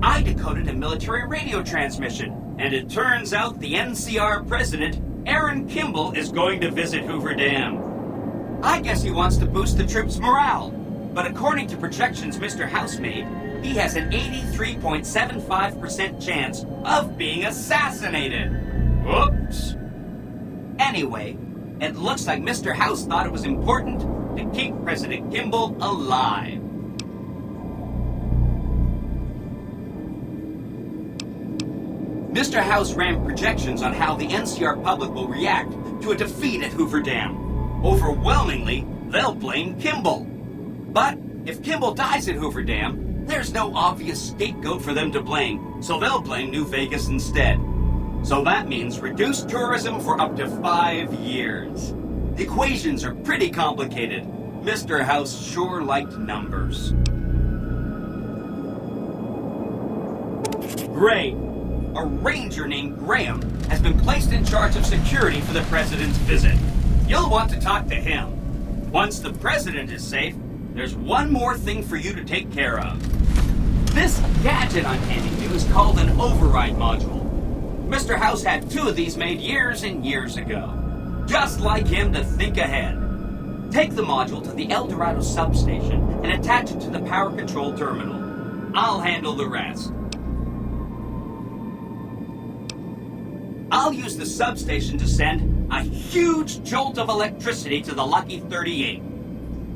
I decoded a military radio transmission, and it turns out the NCR president, Aaron Kimball, is going to visit Hoover Dam. I guess he wants to boost the troops' morale, but according to projections Mr. House made, he has an 83.75% chance of being assassinated. Whoops. Anyway, it looks like Mr. House thought it was important to keep President Kimball alive. Mr. House ran projections on how the NCR public will react to a defeat at Hoover Dam. Overwhelmingly, they'll blame Kimball. But if Kimball dies at Hoover Dam, there's no obvious scapegoat for them to blame, so they'll blame New Vegas instead. So that means reduced tourism for up to 5 years. The equations are pretty complicated. Mr. House sure liked numbers. Great. A ranger named Graham has been placed in charge of security for the president's visit. You'll want to talk to him. Once the president is safe, there's one more thing for you to take care of. This gadget I'm handing you is called an override module. Mr. House had 2 of these made years and years ago. Just like him to think ahead. Take the module to the Dorado Substation and attach it to the power control terminal. I'll handle the rest. I'll use the substation to send a huge jolt of electricity to the Lucky 38.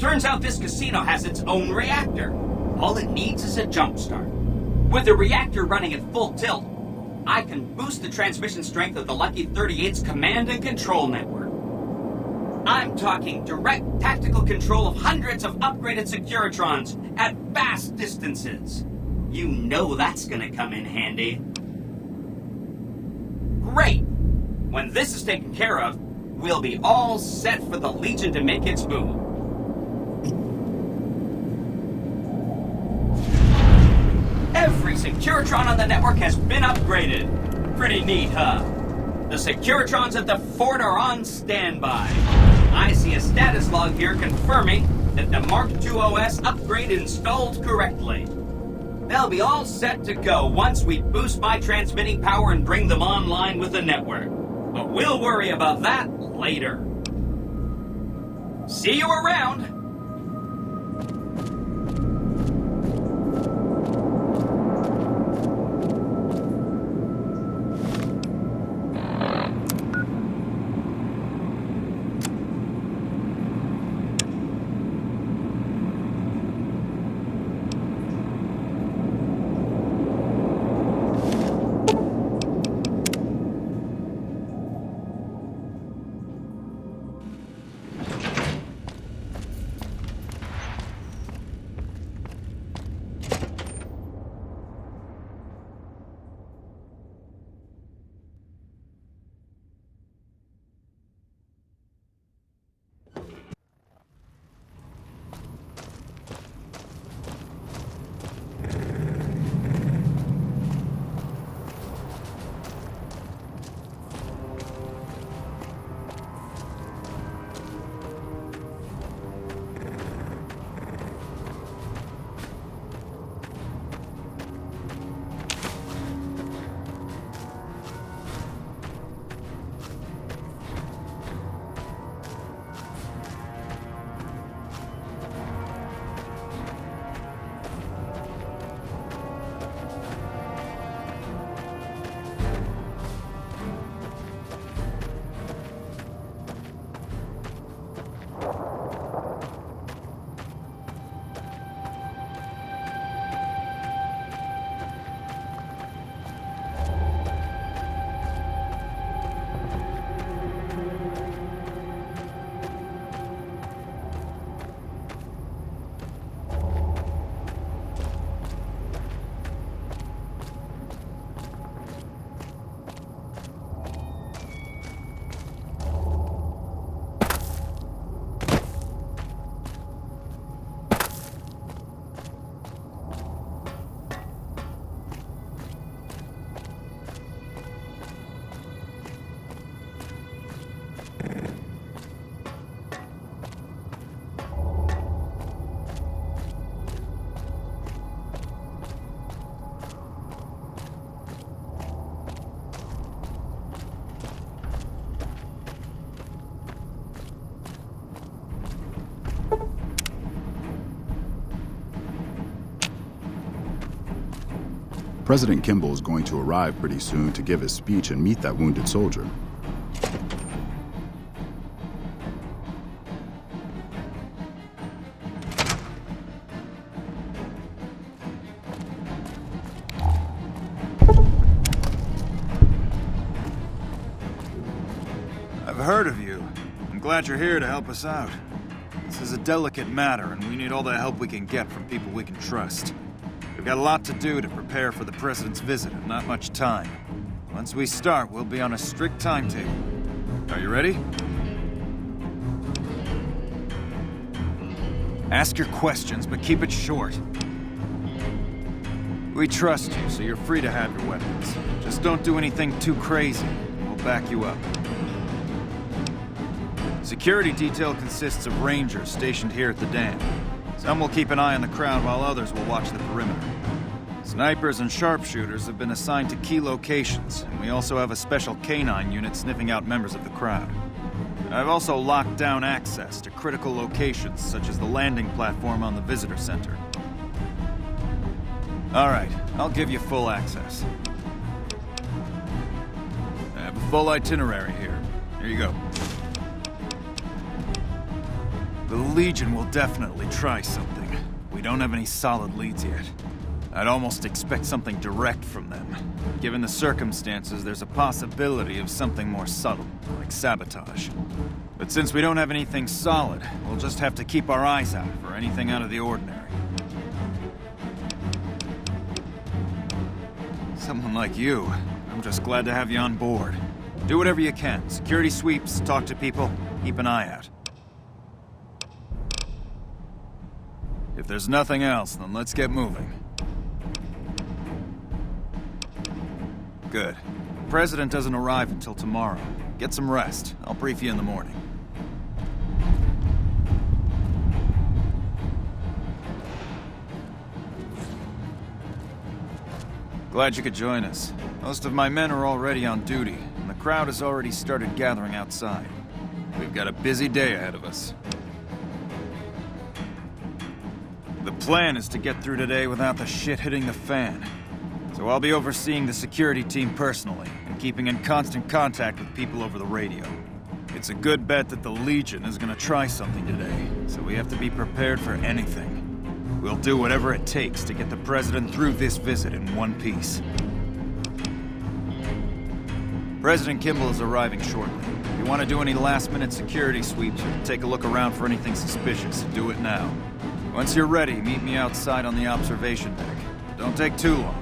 Turns out this casino has its own reactor. All it needs is a jump start. With the reactor running at full tilt, I can boost the transmission strength of the Lucky 38's command and control network. I'm talking direct tactical control of hundreds of upgraded Securitrons at vast distances. You know that's gonna come in handy. Great! When this is taken care of, we'll be all set for the Legion to make its move. Every Securitron on the network has been upgraded. Pretty neat, huh? The Securitrons at the fort are on standby. I see a status log here confirming that the Mark II OS upgrade installed correctly. They'll be all set to go once we boost my transmitting power and bring them online with the network. But we'll worry about that later. See you around! President Kimball is going to arrive pretty soon to give his speech and meet that wounded soldier. I've heard of you. I'm glad you're here to help us out. This is a delicate matter, and we need all the help we can get from people we can trust. We've got a lot to do to prepare for the President's visit, and not much time. Once we start, we'll be on a strict timetable. Are you ready? Ask your questions, but keep it short. We trust you, so you're free to have your weapons. Just don't do anything too crazy, and we'll back you up. Security detail consists of rangers stationed here at the dam. Some will keep an eye on the crowd while others will watch the perimeter. Snipers and sharpshooters have been assigned to key locations, and we also have a special canine unit sniffing out members of the crowd. I've also locked down access to critical locations such as the landing platform on the visitor center. Alright, I'll give you full access. I have a full itinerary here. Here you go. The Legion will definitely try something. We don't have any solid leads yet. I'd almost expect something direct from them. Given the circumstances, there's a possibility of something more subtle, like sabotage. But since we don't have anything solid, we'll just have to keep our eyes out for anything out of the ordinary. Someone like you, I'm just glad to have you on board. Do whatever you can. Security sweeps, talk to people, keep an eye out. If there's nothing else, then let's get moving. Good. The President doesn't arrive until tomorrow. Get some rest. I'll brief you in the morning. Glad you could join us. Most of my men are already on duty, and the crowd has already started gathering outside. We've got a busy day ahead of us. The plan is to get through today without the shit hitting the fan. So I'll be overseeing the security team personally, and keeping in constant contact with people over the radio. It's a good bet that the Legion is gonna try something today, so we have to be prepared for anything. We'll do whatever it takes to get the President through this visit in one piece. President Kimball is arriving shortly. If you want to do any last-minute security sweeps or take a look around for anything suspicious, do it now. Once you're ready, meet me outside on the observation deck. Don't take too long.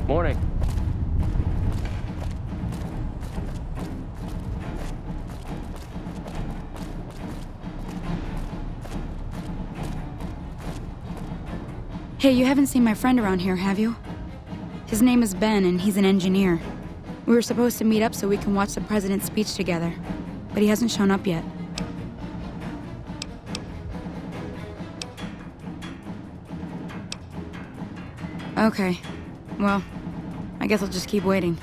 Morning. Hey, you haven't seen my friend around here, have you? His name is Ben, and he's an engineer. We were supposed to meet up so we can watch the president's speech together, but he hasn't shown up yet. Okay. Well, I guess I'll just keep waiting.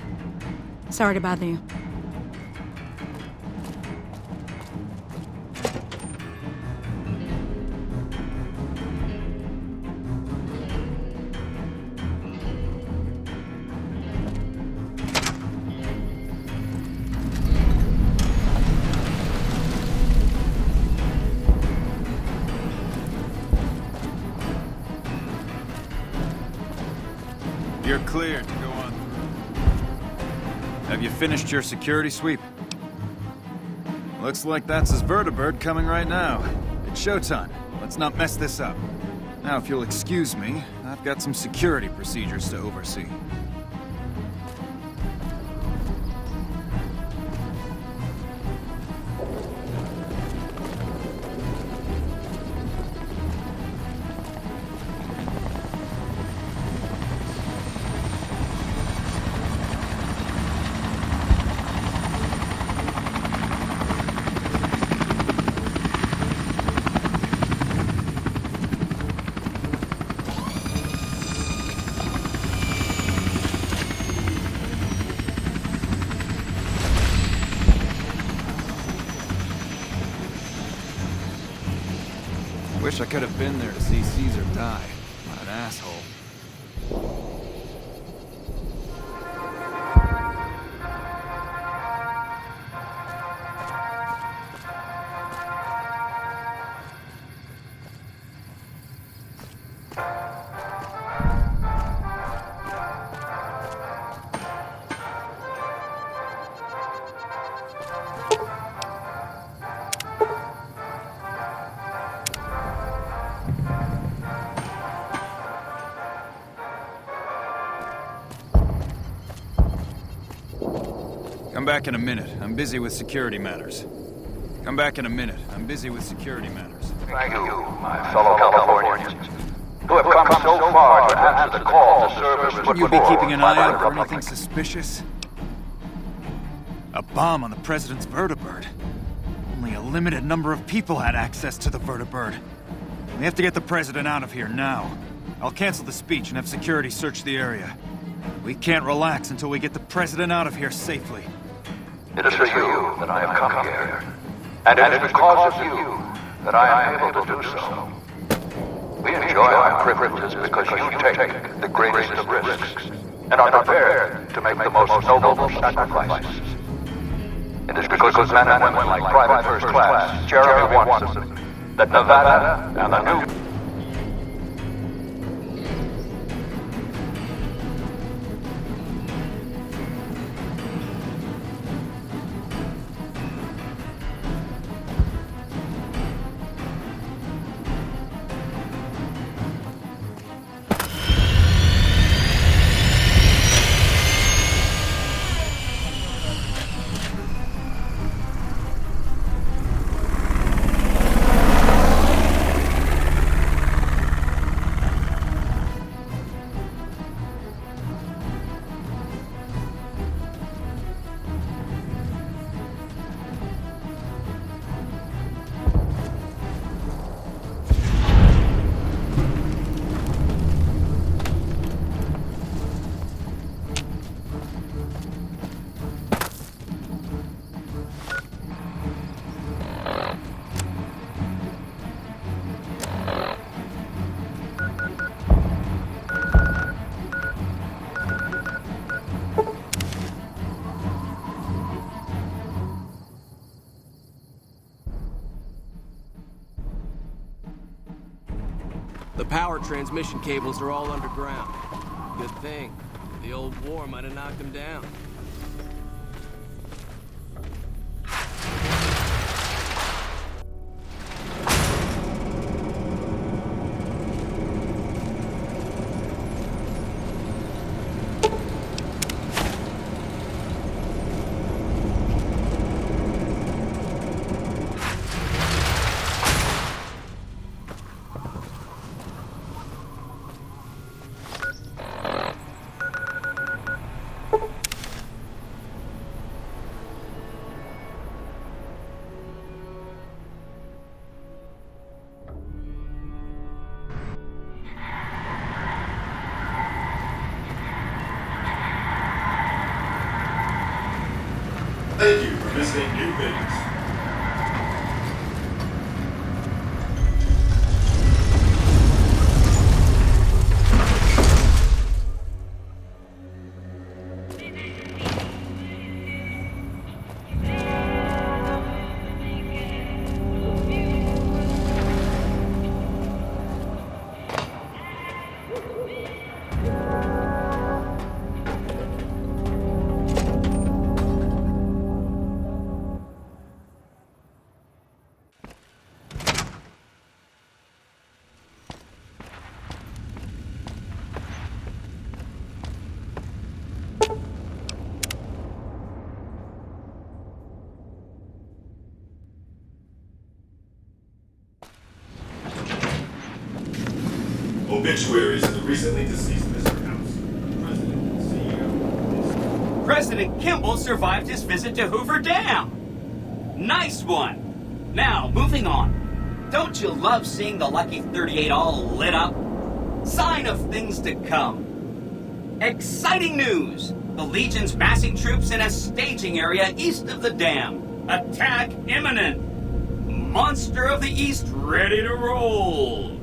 Sorry to bother you. You're cleared to go on through. Have you finished your security sweep? Looks like that's his vertibird coming right now. It's showtime. Let's not mess this up. Now, if you'll excuse me, I've got some security procedures to oversee. Wish I could have been there to see Caesar die. What an asshole. Come back in a minute. I'm busy with security matters. Come back in a minute. I'm busy with security matters. Thank you, my fellow Californians, who have come so far to answer the call to service. Shouldn't you be keeping an eye out for anything suspicious? A bomb on the president's vertibird. Only a limited number of people had access to the vertibird. We have to get the president out of here now. I'll cancel the speech and have security search the area. We can't relax until we get the president out of here safely. It is for you that I have come here. And it is because of you that I am able to do so. We enjoy our privileges because you take the greatest of risks and are prepared to make the most noble sacrifices. It is because of men and women like Private First Class Jeremy Watson that Nevada and the new... The power transmission cables are all underground. Good thing. The old war might have knocked them down. Thank you for visiting New Vegas. Obituaries of the recently deceased Mr. House, President and CEO. President Kimball survived his visit to Hoover Dam. Nice one. Now, moving on. Don't you love seeing the Lucky 38 all lit up? Sign of things to come. Exciting news! The Legion's massing troops in a staging area east of the dam. Attack imminent. Monster of the East ready to roll.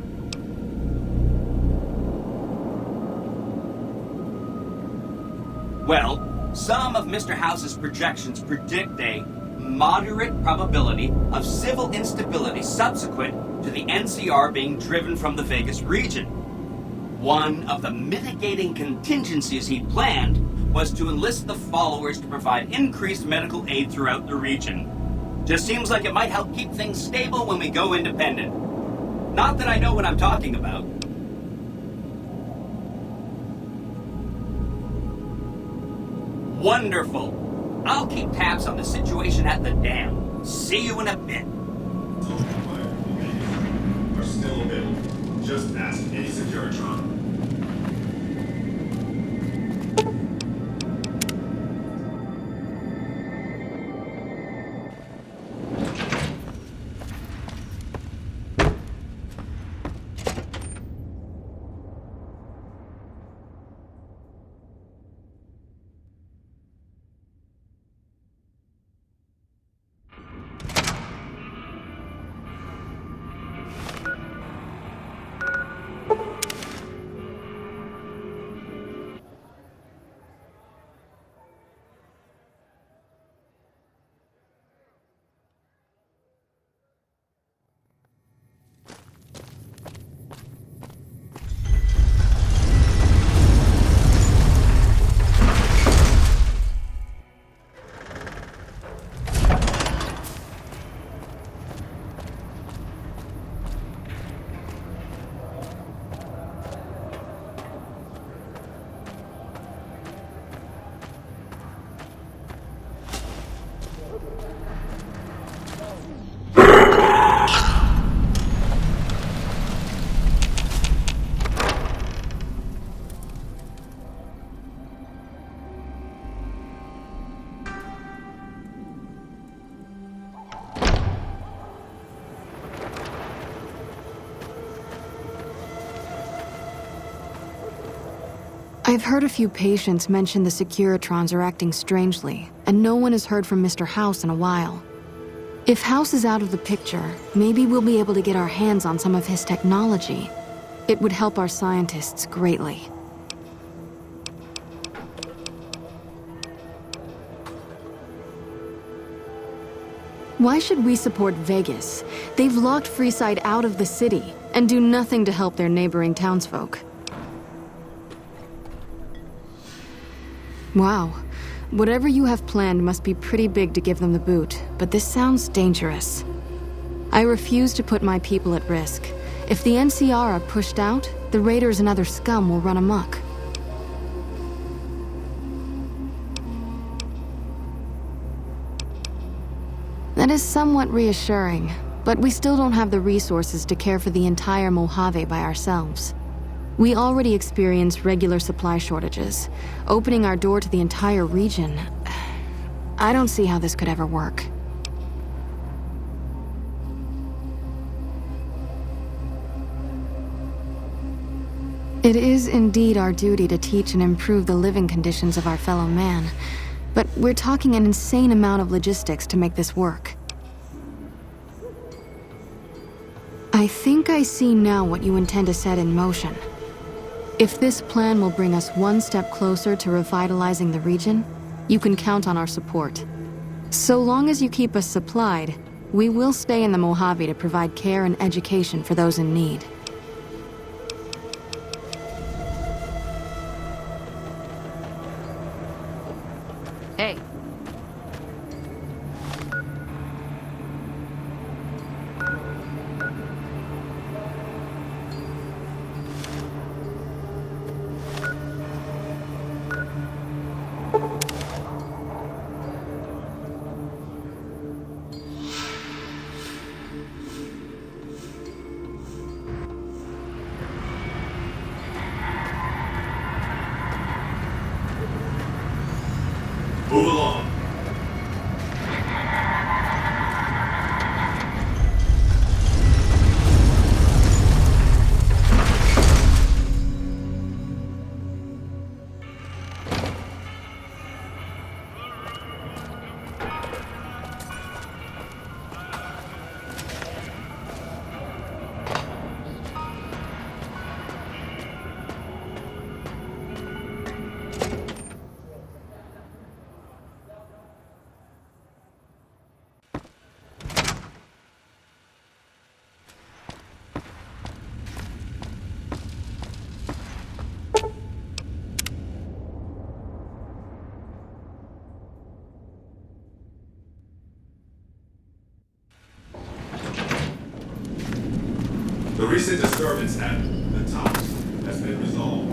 Well, some of Mr. House's projections predict a moderate probability of civil instability subsequent to the NCR being driven from the Vegas region. One of the mitigating contingencies he planned was to enlist the followers to provide increased medical aid throughout the region. Just seems like it might help keep things stable when we go independent. Not that I know what I'm talking about. Wonderful. I'll keep tabs on the situation at the dam. See you in a bit. Are still available. Just ask any Securitron. I've heard a few patients mention the Securitrons are acting strangely, and no one has heard from Mr. House in a while. If House is out of the picture, maybe we'll be able to get our hands on some of his technology. It would help our scientists greatly. Why should we support Vegas? They've locked Freeside out of the city and do nothing to help their neighboring townsfolk. Wow. Whatever you have planned must be pretty big to give them the boot, but this sounds dangerous. I refuse to put my people at risk. If the NCR are pushed out, the Raiders and other scum will run amok. That is somewhat reassuring, but we still don't have the resources to care for the entire Mojave by ourselves. We already experience regular supply shortages. Opening our door to the entire region, I don't see how this could ever work. It is indeed our duty to teach and improve the living conditions of our fellow man, but we're talking an insane amount of logistics to make this work. I think I see now what you intend to set in motion. If this plan will bring us one step closer to revitalizing the region, you can count on our support. So long as you keep us supplied, we will stay in the Mojave to provide care and education for those in need. Hey. Move along. The recent disturbance at the Tops has been resolved.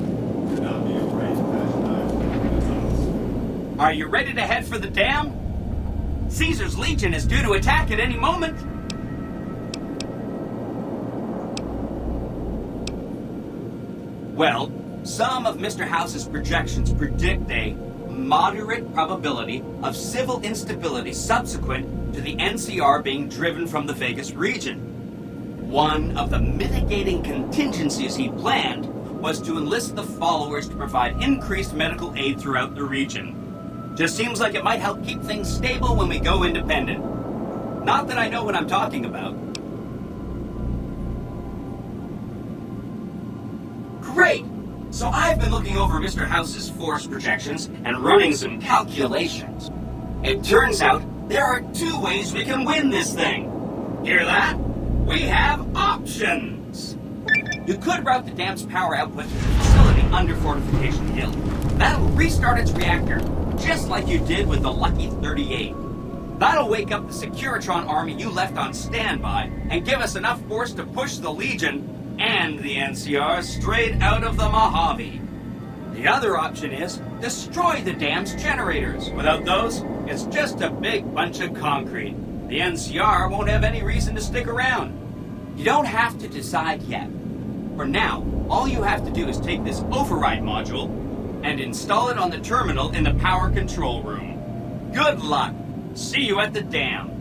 Do not be afraid to patronize the Tops. Are you ready to head for the dam? Caesar's Legion is due to attack at any moment. Well, some of Mr. House's projections predict a moderate probability of civil instability subsequent to the NCR being driven from the Vegas region. One of the mitigating contingencies he planned was to enlist the followers to provide increased medical aid throughout the region. Just seems like it might help keep things stable when we go independent. Not that I know what I'm talking about. Great! So I've been looking over Mr. House's force projections and running some calculations. It turns out there are two ways we can win this thing. Hear that? We have options! You could route the dam's power output to the facility under Fortification Hill. That'll restart its reactor, just like you did with the Lucky 38. That'll wake up the Securitron army you left on standby and give us enough force to push the Legion and the NCR straight out of the Mojave. The other option is destroy the dam's generators. Without those, it's just a big bunch of concrete. The NCR won't have any reason to stick around. You don't have to decide yet. For now, all you have to do is take this override module and install it on the terminal in the power control room. Good luck. See you at the dam.